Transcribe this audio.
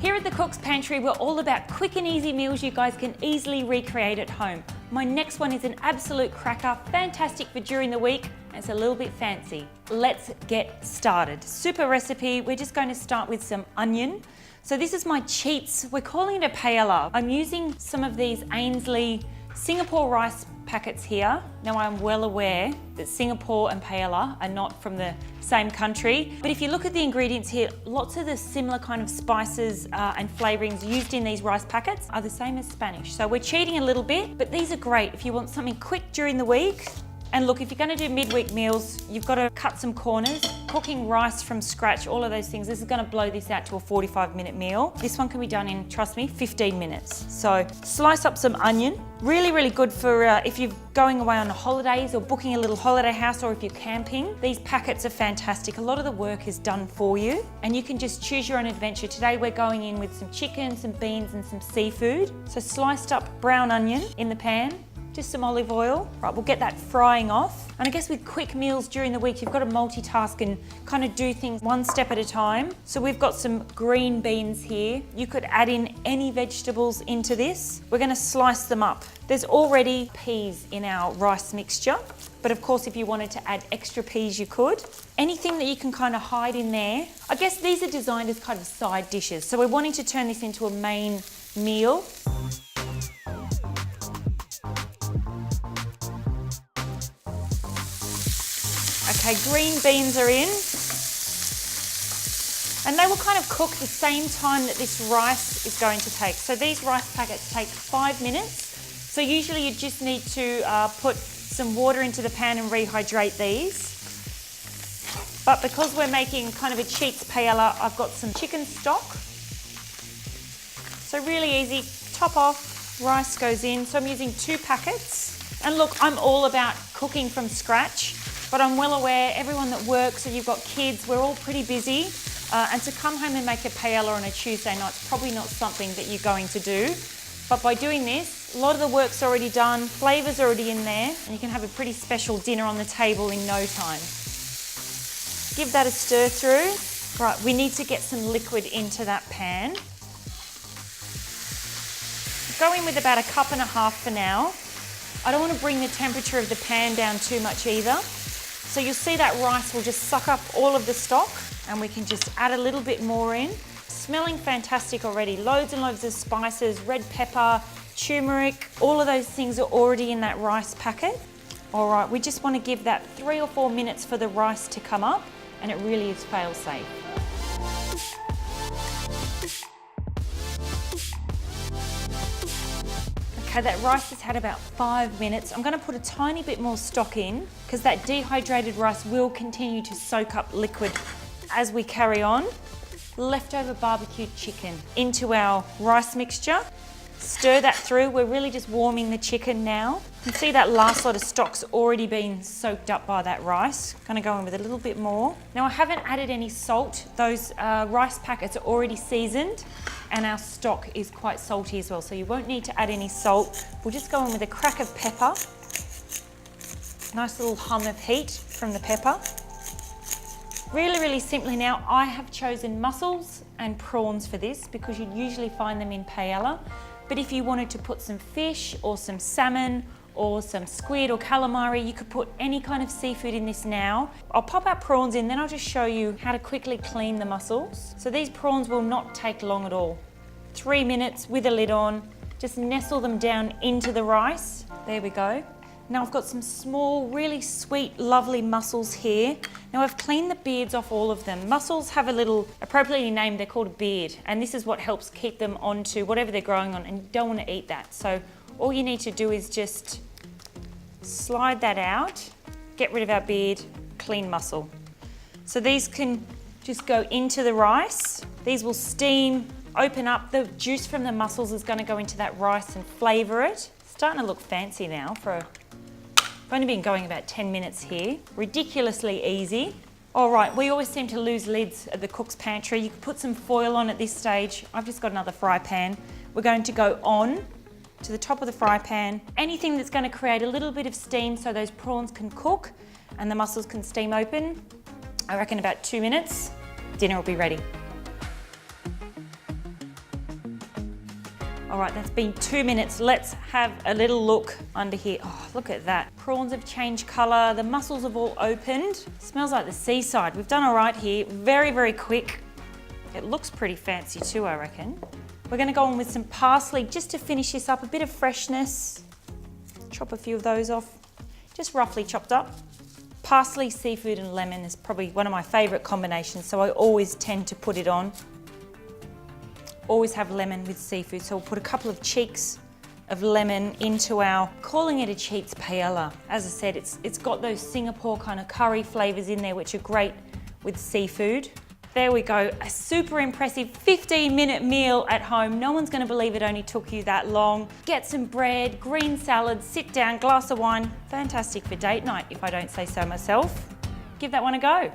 Here at the Cooks Pantry, we're all about quick and easy meals you guys can easily recreate at home. My next one is an absolute cracker, fantastic for during the week, and it's a little bit fancy. Let's get started. Super recipe, we're just going to start with some onion. So this is my cheats, we're calling it a paella. I'm using some of these Ainsley Singapore rice packets here. Now I'm well aware that Singapore and paella are not from the same country, but if you look at the ingredients here, lots of the similar kind of spices and flavorings used in these rice packets are the same as Spanish. So we're cheating a little bit, but these are great if you want something quick during the week. And look, if you're going to do midweek meals, you've got to cut some corners. Cooking rice from scratch, all of those things, this is going to blow this out to a 45-minute meal. This one can be done in, trust me, 15 minutes. So slice up some onion. Really, really good for if you're going away on holidays or booking a little holiday house, or if you're camping. These packets are fantastic. A lot of the work is done for you and you can just choose your own adventure. Today we're going in with some chicken, some beans and some seafood. So sliced up brown onion in the pan. Just some olive oil. Right, we'll get that frying off. And I guess with quick meals during the week, you've got to multitask and kind of do things one step at a time. So we've got some green beans here. You could add in any vegetables into this. We're going to slice them up. There's already peas in our rice mixture, but of course if you wanted to add extra peas you could. Anything that you can kind of hide in there. I guess these are designed as kind of side dishes. So we're wanting to turn this into a main meal. Okay, green beans are in. And they will kind of cook the same time that this rice is going to take. So these rice packets take 5 minutes. So usually you just need to put some water into the pan and rehydrate these. But because we're making kind of a cheats paella, I've got some chicken stock. So really easy, top off, rice goes in. So I'm using 2 packets. And look, I'm all about cooking from scratch. But I'm well aware, everyone that works and you've got kids, we're all pretty busy. And to come home and make a paella on a Tuesday night's probably not something that you're going to do. But by doing this, a lot of the work's already done, flavour's already in there, and you can have a pretty special dinner on the table in no time. Give that a stir through. Right, we need to get some liquid into that pan. Go in with about 1.5 cups for now. I don't want to bring the temperature of the pan down too much either. So you'll see that rice will just suck up all of the stock, and we can just add a little bit more in. Smelling fantastic already. Loads and loads of spices, red pepper, turmeric, all of those things are already in that rice packet. All right, we just want to give that 3 or 4 minutes for the rice to come up, and it really is fail-safe. Okay, that rice has had about 5 minutes. I'm going to put a tiny bit more stock in because that dehydrated rice will continue to soak up liquid as we carry on. Leftover barbecued chicken into our rice mixture. Stir that through. We're really just warming the chicken now. You can see that last lot of stock's already been soaked up by that rice. I'm going to go in with a little bit more. Now I haven't added any salt. Those rice packets are already seasoned. And our stock is quite salty as well, so you won't need to add any salt. We'll just go in with a crack of pepper. Nice little hum of heat from the pepper. Really, really simply now, I have chosen mussels and prawns for this because you'd usually find them in paella. But if you wanted to put some fish or some salmon or some squid or calamari, you could put any kind of seafood in this now. I'll pop our prawns in, then I'll just show you how to quickly clean the mussels. So these prawns will not take long at all. 3 minutes with a lid on, just nestle them down into the rice. There we go. Now I've got some small, really sweet, lovely mussels here. Now I've cleaned the beards off all of them. Mussels have a little, appropriately named, they're called a beard, and this is what helps keep them onto whatever they're growing on, and you don't want to eat that. So all you need to do is just slide that out, get rid of our beard, clean mussel. So these can just go into the rice. These will steam, open up. The juice from the mussels is going to go into that rice and flavour it. Starting to look fancy now I've only been going about 10 minutes here. Ridiculously easy. All right, we always seem to lose lids at the Cooks Pantry. You can put some foil on at this stage. I've just got another fry pan. We're going to go on to the top of the fry pan. Anything that's going to create a little bit of steam so those prawns can cook and the mussels can steam open. I reckon about 2 minutes, dinner will be ready. All right, that's been 2 minutes. Let's have a little look under here. Oh, look at that. Prawns have changed colour. The mussels have all opened. Smells like the seaside. We've done all right here. Very, very quick. It looks pretty fancy too, I reckon. We're gonna go on with some parsley just to finish this up. A bit of freshness. Chop a few of those off. Just roughly chopped up. Parsley, seafood and lemon is probably one of my favourite combinations, so I always tend to put it on. Always have lemon with seafood, so we'll put a couple of cheeks of lemon into our, calling it a cheats paella. As I said, it's got those Singapore kind of curry flavours in there, which are great with seafood. There we go, a super impressive 15-minute meal at home. No one's gonna believe it only took you that long. Get some bread, green salad, sit down, glass of wine. Fantastic for date night, if I don't say so myself. Give that one a go.